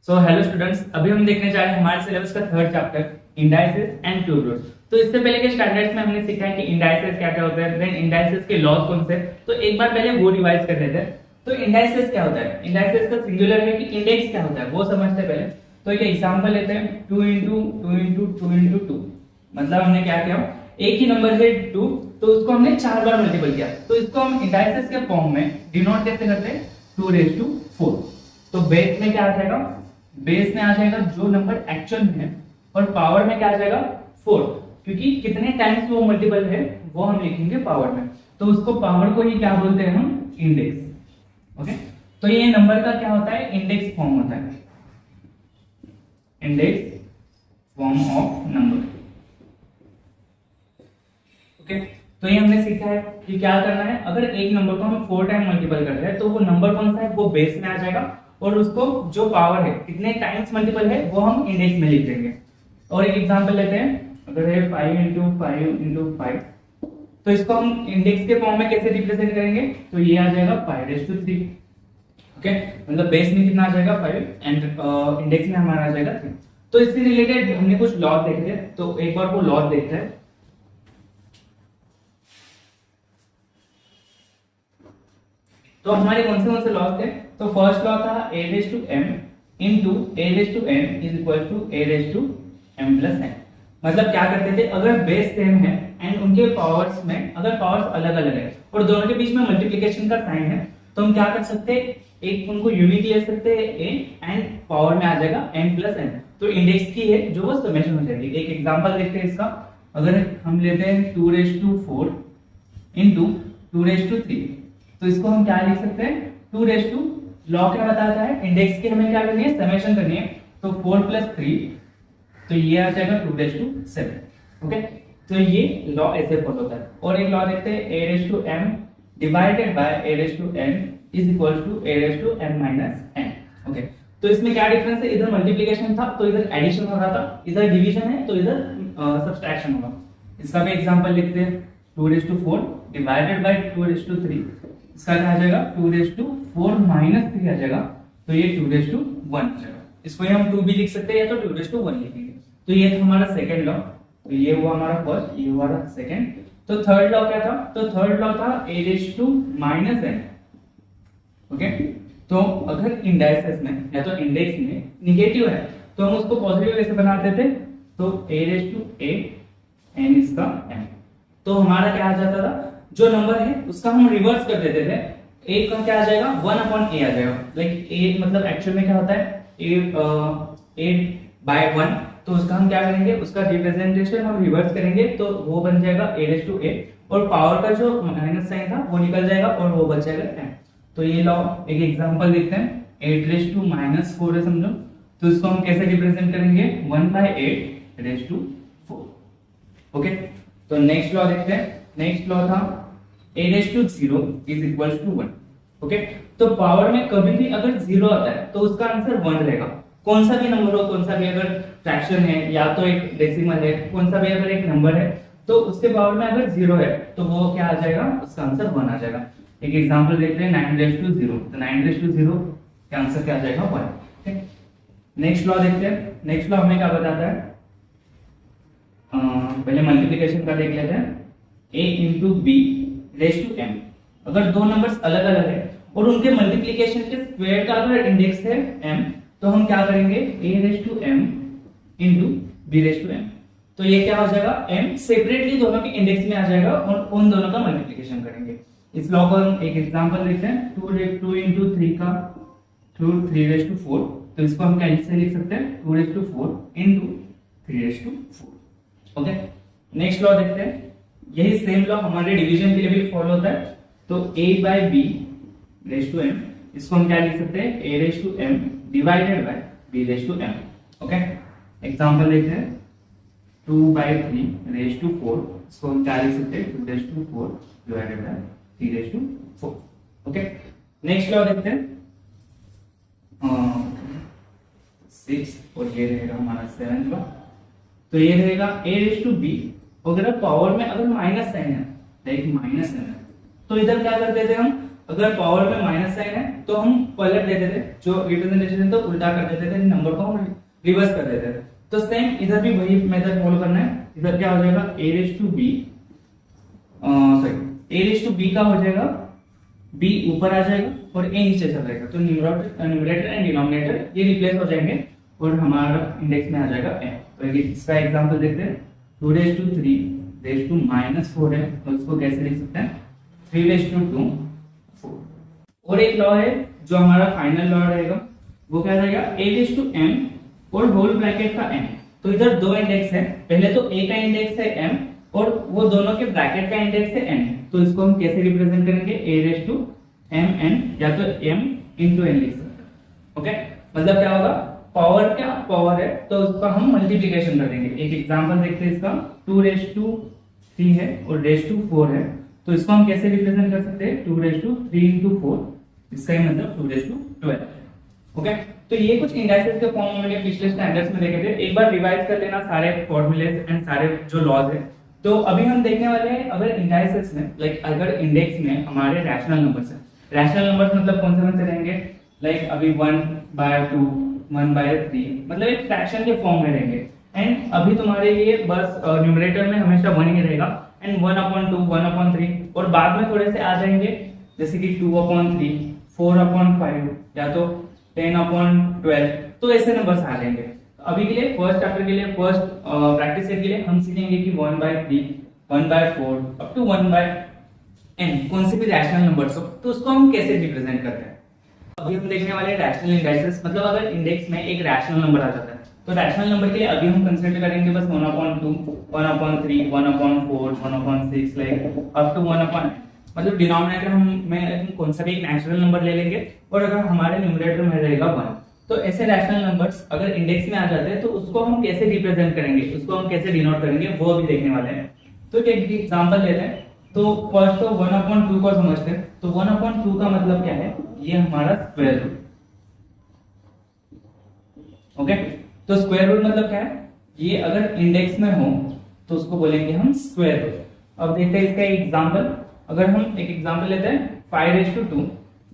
So hello students, अभी हम देखने जा रहे हैं हमारे सिलेबस का third chapter indices and truth rules. तो इससे पहले के स्टैंडर्ड्स में हमने सीखा है कि इंडाइसेस क्या क्या होता है, देन इंडाइसेस के लॉज कौन से हैं। तो एक बार पहले वो रिवाइज कर लेते हैं। तो इंडाइसेस क्या होता है, इंडाइसेस का सिंगुलर है कि इंडेक्स क्या होता है वो समझते हैं पहले। तो एक एग्जांपल लेते हैं 2 into 2 into 2 into 2। मतलब हमने क्या किया, एक ही नंबर है 2, तो उसको हमने 4 बार मल्टीपल किया। तो इसको हम इंडाइसेस के फॉर्म में डिनोट कैसे करते हैं, 2⁴। तो बेस में क्या आ जाएगा, बेस में आ जाएगा जो नंबर एक्चुअल में है, और पावर में क्या आ जाएगा 4, क्योंकि कितने टाइम्स वो मल्टीपल है वो हम लिखेंगे पावर में। तो उसको पावर को ही क्या बोलते हैं हम, इंडेक्स। ओके, तो ये नंबर का क्या होता है, इंडेक्स फॉर्म होता है, index form of number. Okay, तो ये हमने सीखा है कि क्या करना है, अगर एक नंबर को हम 4 टाइम मल्टीपल करते हैं तो वो नंबर कौन सा है वो बेस में आ जाएगा, और उसको जो पावर है कितने टाइम्स मल्टीपल है वो हम इंडेक्स में लिख देंगे। और एक एग्जांपल लेते हैं, अगर है 5 into 5 into 5, तो इसको हम इंडेक्स के फॉर्म में कैसे रिप्रेजेंट करेंगे, तो ये आ जाएगा 5⁵। ओके, मतलब बेस में कितना आ जाएगा 5 एंड इंडेक्स में हमारा आ जाएगा 3। तो इससे रिलेटेड हमने कुछ लॉज देखे थे, तो एक बार वो लॉज देखते हैं। तो हमारे कौन से लॉज थे, तो फर्स्ट लॉ था a⁴m into a⁴n is equal to a⁴m plus n। मतलब क्या करते थे, अगर बेस सेम है एंड उनके पावर्स में अगर पावर्स अलग अलग है और दोनों के बीच में मल्टीप्लिकेशन का साइन है, तो हम क्या कर सकते हैं, एक उनको यूनिट ले सकते हैं a एंड पावर में आ जाएगा m plus n। तो इंडेक्स की है जो वो समेशन हो जाएगी। एक एग्जांपल देखते हैं इसका, अगर हम लेते हैं 2⁴ into 2⁵, तो इसको हम क्या लिख सकते हैं, 2 लॉ क्या बताता है, इंडेक्स की हमें क्या करनी है, समेशन करनी है। तो 4 + 3, तो ये आ जाएगा 2⁵। ओके, तो ये लॉ ऐसे फॉलो होता है। और एक लॉ देखते हैं, a⁴m divided by a⁴n is equal to a⁴m - n। Okay, तो इसमें क्या डिफरेंस है, इधर मल्टीप्लिकेशन था तो इधर एडिशन हो रहा था, इधर डिवीजन है तो इधर सब्सट्रैक्शन होगा। इसका भी एग्जांपल लिखते हैं, 2⁴ डिवाइडेड बाय 2⁵, इसका क्या आ जाएगा 2⁴ - 3 आ जाएगा, तो ये 2⁴ आ जाएगा। इसको हम 2 भी लिख सकते हैं या तो 2⁴ लिखेंगे। तो ये था हमारा सेकंड लॉ, तो ये हुआ हमारा फर्स्ट, ये हुआ सेकंड। तो थर्ड लॉ क्या था, तो थर्ड लॉ था a⁻⁻n। ओके, तो अगर इंडाइसेस में या तो इंडेक्स में नेगेटिव है तो हम उसको पॉजिटिव कैसे बनाते थे, तो a⁴n इसका m। तो हमारा क्या आ जाता था, जो नंबर है उसका हम रिवर्स कर देते थे, a का क्या आ जाएगा 1/a आ जाएगा। लाइक a मतलब एक्चुअल में क्या होता है, a/1, तो उसका हम क्या करेंगे, उसका रिप्रेजेंटेशन हम रिवर्स करेंगे, तो वो बन जाएगा a⁴a, और पावर का जो माइनस साइन था वो निकल जाएगा और वो बच जाएगा m। तो ये लॉ एक एग्जांपल देखते हैं, 8⁻⁻4 है समझो, तो इसको हम कैसे रिप्रेजेंट करेंगे, 1/8⁴। ओके, तो नेक्स्ट लॉ देखते हैं। नेक्स्ट लॉ था a⁻0 is equal to 1। Okay, तो पावर में कभी भी अगर 0 आता है तो उसका आंसर 1 रहेगा। कौन सा भी नंबर हो, कौन सा भी अगर फ्रैक्शन है या तो एक डेसिमल है, कौन सा भी अगर एक नंबर है, तो उसके पावर में अगर 0 है तो वो क्या आ जाएगा, उसका आंसर 1 आ जाएगा। एक एग्जांपल देखते हैं, 9⁻0, तो 9⁻0 का आंसर क्या आ जाएगा 1। ठीक, नेक्स्ट लॉ देखते हैं। नेक्स्ट लॉ हमें क्या बताता है, पहले मल्टीप्लिकेशन का देख लेते हैं, a into b⁻m। अगर दो नंबर्स अलग अलग है और उनके मल्टीप्लिकेशन के स्क्वायर का अगर इंडेक्स है m, तो हम क्या करेंगे, a⁻m into b⁻m। तो ये क्या हो जाएगा, m सेपरेटली दोनों के इंडेक्स में आ जाएगा और उन दोनों का मल्टीप्लिकेशन करेंगे। इस लॉ को हम एक एग्जांपल देखते हैं, 2 into 3 का 3⁴, तो इसको हम कैसे लिख सकते हैं, 2⁴ into 3⁴। ओके, नेक्स्ट लॉ देखते हैं। यही सेम लॉ हमारे डिवीजन के लिए भी फॉलो होता है। तो a/b⁻m, इसको हम क्या लिख सकते हैं, a⁻m divided by b⁻m। Okay, example देखते हैं, 2/3⁴, इसको हम क्या लिख सकते हैं, 2⁴ divided by 3⁴। Okay, next law देखते हैं, 6, और ये रहेगा हमारा 7th लॉ। तो ये रहेगा a⁻b, अगर पावर में अगर माइनस साइन है, लाइक माइनस है, तो इधर क्या करते थे हम, अगर पावर में माइनस साइन है तो हम पलट देते थे, जो रिप्रेजेंटेशन तो उल्टा कर देते थे, नंबर को हम रिवर्स कर देते थे। तो सेम इधर भी वही मेथड फॉलो करना है। इधर क्या हो जाएगा a raise to b, sorry a raise to b का हो जाएगा, b ऊपर आ जाएगा और a नीचे चला जाएगा, तो न्यूमरेटर एंड डिनोमिनेटर ये रिप्लेस हो जाएंगे और हमारा इंडेक्स में आ जाएगा m। तो इसका एग्जांपल देखते हैं। 2 रेज टू 3 रेज टू -4 है, तो इसको कैसे लिख सकते हैं 3 रेज टू 2 4। और एक लॉ है जो हमारा फाइनल लॉ रहेगा, वो क्या रहेगा a रेज टू m और होल ब्रैकेट का m। तो इधर दो इंडेक्स है, पहले तो a का इंडेक्स है m और वो दोनों के ब्रैकेट का इंडेक्स है n। तो इसको हम कैसे रिप्रेजेंट करेंगे a raise to m n, या तो m इंटू n लिख सकते हैं। ओके, मतलब क्या होगा, पावर क्या पावर है तो उसका हम मल्टीप्लिकेशन कर देंगे। एक एग्जांपल देखते हैं इसका, 2 रेज टू 3 है और रेज टू 4 है, तो इसको हम कैसे रिप्रेजेंट कर सकते हैं 2 रेज टू 3 इंटू 4, इसका ही मतलब 2 रेज टू 12। ओके, तो ये कुछ इंडाइसेस के फॉर्म में मैंने पिछले स्टैंडर्ड्स में देखे थे, एक बार रिवाइज कर लेना सारे फॉर्मूलेस एंड सारे जो लॉज है। तो अभी हम देखने वाले हैं अगर इंडाइसेस में, लाइक अगर इंडेक्स में हमारे रैशनल नंबर्स हैं, रैशनल नंबर्स मतलब कौन से रहेंगे, लाइक अभी 1/2 1/3, मतलब एक फ्रैक्शन के फॉर्म में रहेंगे। एंड अभी तुम्हारे लिए बस न्यूमरेटर में हमेशा 1 ही रहेगा एंड 1/2 1/3, और बाद में थोड़े से आ जाएंगे जैसे कि 2/3 4/5 या तो 10/12, तो ऐसे नंबर्स आ जाएंगे। अभी के लिए फर्स्ट चैप्टर के लिए, फर्स्ट प्रैक्टिस सेट के लिए हम सीखेंगे कि 1/3 1/4 अप टू 1/n कौन से भी रैशनल नंबर्स हो तो उसको हम कैसे रिप्रेजेंट करते हैं। अभी हम देखने वाले हैं रैशनल इंडाइसेस, मतलब अगर इंडेक्स में एक रैशनल नंबर आ जाता है तो रैशनल नंबर के लिए अभी हम कंसीडर करेंगे बस 1/2 1/3 1/4 1/6 लाइक अप टू 1/n। मतलब डिनोमिनेटर हम कौन सा भी एक नेचुरल नंबर ले लेंगे और अगर हमारे न्यूमरेटर में रहेगा 1, तो ऐसे रैशनल नंबर्स अगर इंडेक्स में आ जाते हैं तो उसको हम कैसे रिप्रेजेंट करेंगे, उसको हम कैसे डिनोट करेंगे, वो भी देखने वाले हैं। तो एक एग्जांपल लेते हैं। तो फर्स्ट तो 1/2 को समझते हैं। तो 1/2 का मतलब क्या है, ये हमारा स्क्वायर रूट। ओके, तो स्क्वायर रूट मतलब क्या है, ये अगर इंडेक्स में हो तो उसको बोलेंगे हम स्क्वायर रूट। अब देखते हैं इसका एग्जांपल। अगर हम एक एग्जांपल लेते हैं 5/2,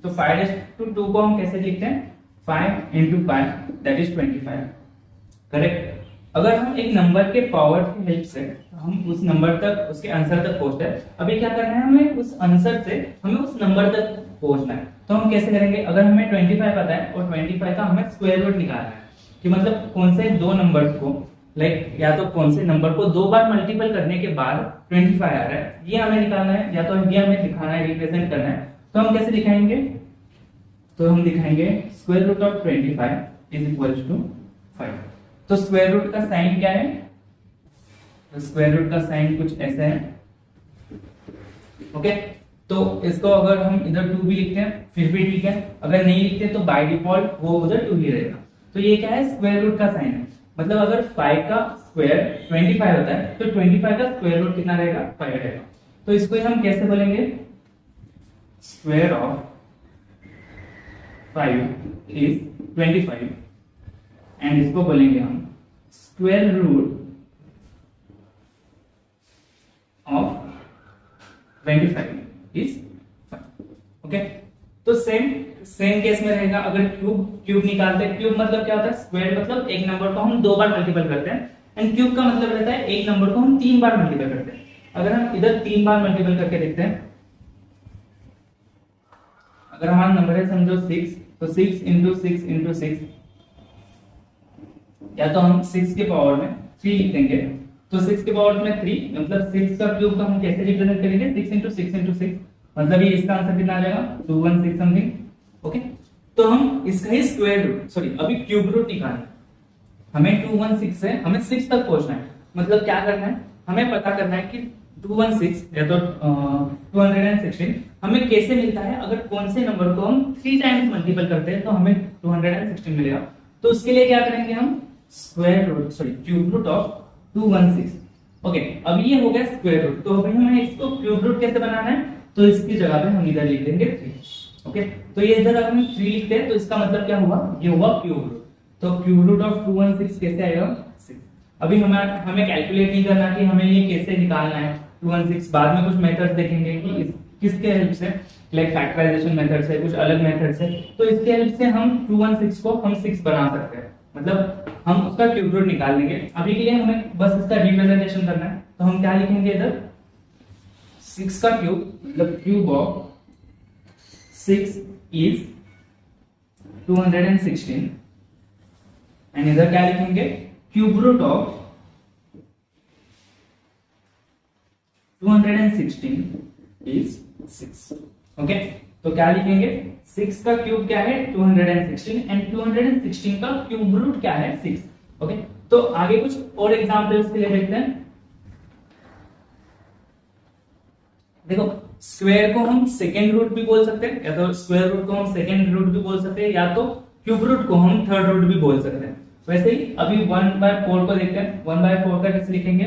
तो 5/2 को हम कैसे लिखते हैं 5 into 5 that is 25, करेक्ट। अगर हम एक नंबर के पावर की हेल्प से हम उस नंबर तक, उसके आंसर तक पहुंचते हैं, अभी क्या करना है हमें उस आंसर से हमें उस नंबर तक पहुंचना है। तो हम कैसे करेंगे, अगर हमें 25 पता है और 25 का हमें स्क्वायर रूट निकालना है कि मतलब कौन से दो नंबर्स को, लाइक या तो कौन से नंबर को 2 बार मल्टीपल करने के बाद 25 आ रहा है, ये हमें निकालना है या तो ये हमें दिखाना है, रिप्रेजेंट करना है। तो हम कैसे दिखाएंगे, तो हम दिखाएंगे square root of 25 is equals to 5। तो स्क्वायर रूट का साइन क्या है, तो स्क्वायर रूट का साइन कुछ ऐसा है। ओके, तो इसको अगर हम इधर 2 भी लिखते हैं फिर भी ठीक है, अगर नहीं लिखते तो बाय डिफॉल्ट वो उधर 2 ही रहेगा। तो ये क्या है, स्क्वायर रूट का साइन है। मतलब अगर 5 का स्क्वायर 25 होता है तो 25 का स्क्वायर रूट कितना रहेगा, 5 रहेगा। तो इसको हम कैसे बोलेंगे, स्क्वायर ऑफ 5 is 25 एंड इसको बोलेंगे हम square root of 25 is 5। Okay, तो सेम केस में रहेगा। अगर क्यूब निकालते हैं, क्यूब मतलब क्या होता है, स्क्वायर मतलब एक नंबर को हम 2 बार मल्टीपल करते हैं एंड क्यूब का मतलब रहता है एक नंबर को हम 3 बार मल्टीपल करते हैं। अगर हम इधर 3 बार मल्टीपल करके देखते हैं, अगर हमारा नंबर है समझो 6, तो 6 into 6 into 6, या तो हम 6 के पावर में 3 लिख देंगे। तो 6 के पावर में 3 मतलब 6 का क्यूब का हम कैसे रिप्रेजेंट करेंगे, 6 into 6 into 6, मतलब ये इसका आंसर कितना आ जाएगा 216 समथिंग। ओके, तो हम इसका ही स्क्वायर रूट, सॉरी अभी क्यूब रूट निकालना है हमें। 216 से हमें 6 तक पहुंचना है। मतलब क्या करना है, हमें पता करना है कि 216 या तो 216 हमें कैसे मिलता है। अगर कौन से नंबर को हम 3 टाइम्स मल्टीपल करते हैं तो हमें 216 मिलेगा। तो उसके लिए क्या करेंगे हम, square root, sorry cube root of 216। Okay, अब ये हो गया स्क्वायर रूट। तो अभी हमें इसको क्यूब रूट कैसे बनाना है, तो इसकी जगह पे हम इधर लिख देंगे 3। ओके, तो ये इधर अगर हम 3 लिखते हैं तो इसका मतलब क्या हुआ, ये हुआ क्यूब रूट। तो क्यूब रूट ऑफ 216 कैसे आएगा 6। अभी हमें कैलकुलेट नहीं करना कि हमें ये कैसे निकालना है 216, बाद में कुछ मेथड्स देखेंगे कि किसके हेल्प से, लाइक फैक्टराइजेशन मेथड से, कुछ अलग मेथड से। तो इसके हेल्प से हम 216 को हम 6 बना सकते हैं, मतलब हम उसका क्यूब रूट निकाल लेंगे। अभी के लिए हमें बस इसका रिप्रेजेंटेशन करना है, तो हम क्या लिखेंगे इधर 6 का क्यूब, मतलब क्यूब ऑफ 6 इज 216 एंड इधर क्या लिखेंगे cube root of 216 is 6। Okay, तो क्या लिखेंगे 6 का क्यूब क्या है 216 एंड 216 का क्यूब रूट क्या है 6। ओके, तो आगे कुछ और एग्जांपल्स के लिए देखते हैं। देखो स्क्वायर को हम सेकेंड रूट भी बोल सकते हैं, या तो स्क्वायर रूट को हम सेकेंड रूट भी बोल सकते हैं, या तो क्यूब रूट को हम थर्ड रूट भी बोल सकते हैं। वैसे ही अभी 1/4 को देखते हैं। 1/4 का कैसे लिखेंगे,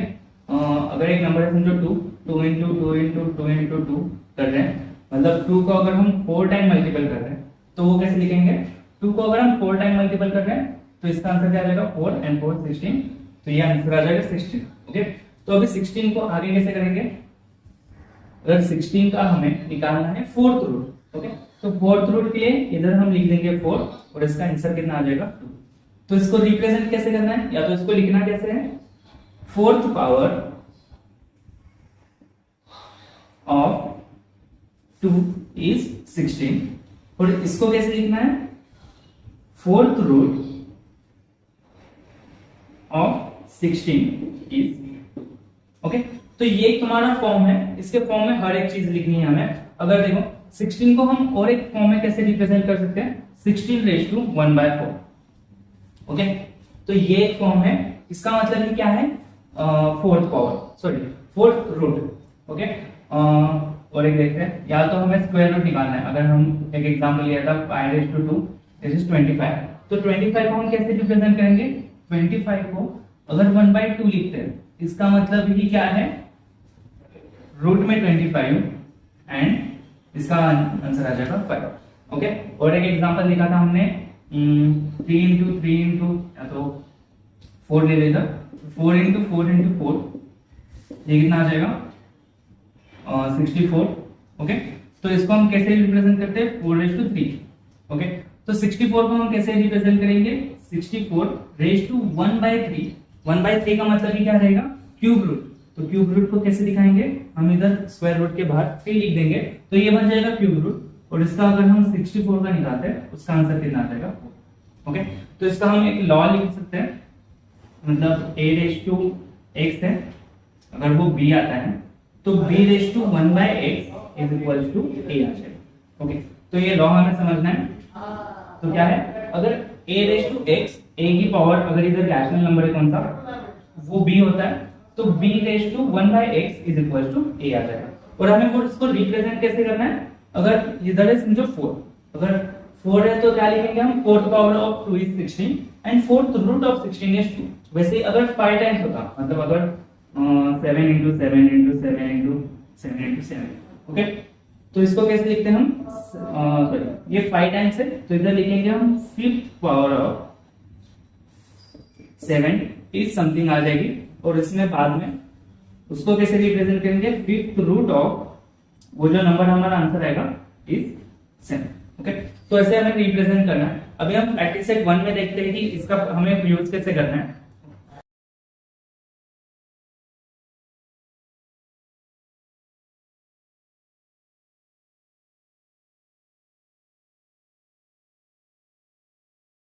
अगर एक नंबर है समझो 2 into 2 into 2 into 2 कर रहे हैं, मतलब 2 को अगर हम 4 टाइम मल्टीपल कर रहे हैं तो वो कैसे लिखेंगे, 2 को अगर हम 4 टाइम मल्टीपल कर रहे हैं तो इसका आंसर क्या आ जाएगा 4 and 4 16, तो ये आंसर आ जाएगा 16। ओके, तो अभी 16 को आगे कैसे करेंगे, अगर 16 का हमें निकालना है फोर्थ रूट। ओके, तो फोर्थ रूट के लिए इधर हम लिख देंगे 4 और इसका आंसर कितना आ जाएगा 2। तो इसको रिप्रेजेंट कैसे करना है, या तो इसको लिखना कैसे है, फोर्थ पावर ऑफ 2 इज 16, और इसको कैसे लिखना है, fourth root of 16 is. Okay, तो ये तुम्हारा फॉर्म है, इसके फॉर्म में हर एक चीज लिखनी है हमें। अगर देखो 16 को हम और एक फॉर्म में कैसे रिप्रेजेंट कर सकते हैं, 16 रेज़ टू 1/4। ओके, तो ये एक फॉर्म है, इसका मतलब ही क्या है, fourth power, sorry fourth root. Okay, और एक देखते हैं, या तो हमें स्क्वायर रूट निकालना है। अगर हम एक एग्जांपल लिया था 5/2 दिस इज 25, तो 25 को हम कैसे रिप्रेजेंट करेंगे, 25 को अगर 1/2 लिखते हैं इसका मतलब ही क्या है, रूट में 25 एंड इसका आंसर आ जाएगा 5। ओके, और एक एग्जांपल लिखा था हमने 3 into 3 into या तो 4 ले लेगा, 4 into 4 into 4, ये कितना आ जाएगा 64। ओके, तो इसको हम कैसे रिप्रेजेंट करते हैं 4/3। ओके, तो 64 को हम कैसे रिप्रेजेंट करेंगे, 64 रेज़ टू 1/3। 1/3 का मतलब ही क्या रहेगा, क्यूब रूट। तो क्यूब रूट को कैसे दिखाएंगे, हम इधर स्क्वायर रूट के बाहर 3 लिख देंगे, तो ये बन जाएगा क्यूब रूट, और इसका अगर हम 64 का निकालते हैं उसका आंसर कितना आ जाएगा 4। ओके, तो इसका हम एक लॉ लिख सकते हैं, मतलब a/x है, अगर वो b आता है तो b/1/x is equal to a आ जाएगा। ओके, तो ये लॉ हमें समझना है। तो क्या है, अगर a/x, a की पावर अगर इधर रैशनल नंबर है कौन सा, वो b होता है, तो b/1/x is equal to a आ जाएगा। और हमें वो इसको रिप्रेजेंट कैसे करना है, अगर इधर है समझो 4, अगर 4 है तो क्या लिखेंगे हम, fourth power of 2 is 16 and fourth root of 16 is 2। वैसे अगर 5 टाइम्स होता, मतलब अगर 7 into 7 into 7 into 7 into 7। Okay, तो इसको कैसे लिखते हैं हम, सॉरी ये 5 टाइम्स है तो इधर लिखेंगे हम fifth power of 7 is something आ जाएगी, और इसमें बाद में उसको कैसे रिप्रेजेंट करेंगे, फिफ्थ रूट ऑफ वो जो नंबर हमारा आंसर आएगा इज 7। ओके, तो ऐसे हमें रिप्रेजेंट करना है। अभी हम प्रैक्टिस सेट 1 में देखते हैं कि इसका हमें यूज कैसे करना है।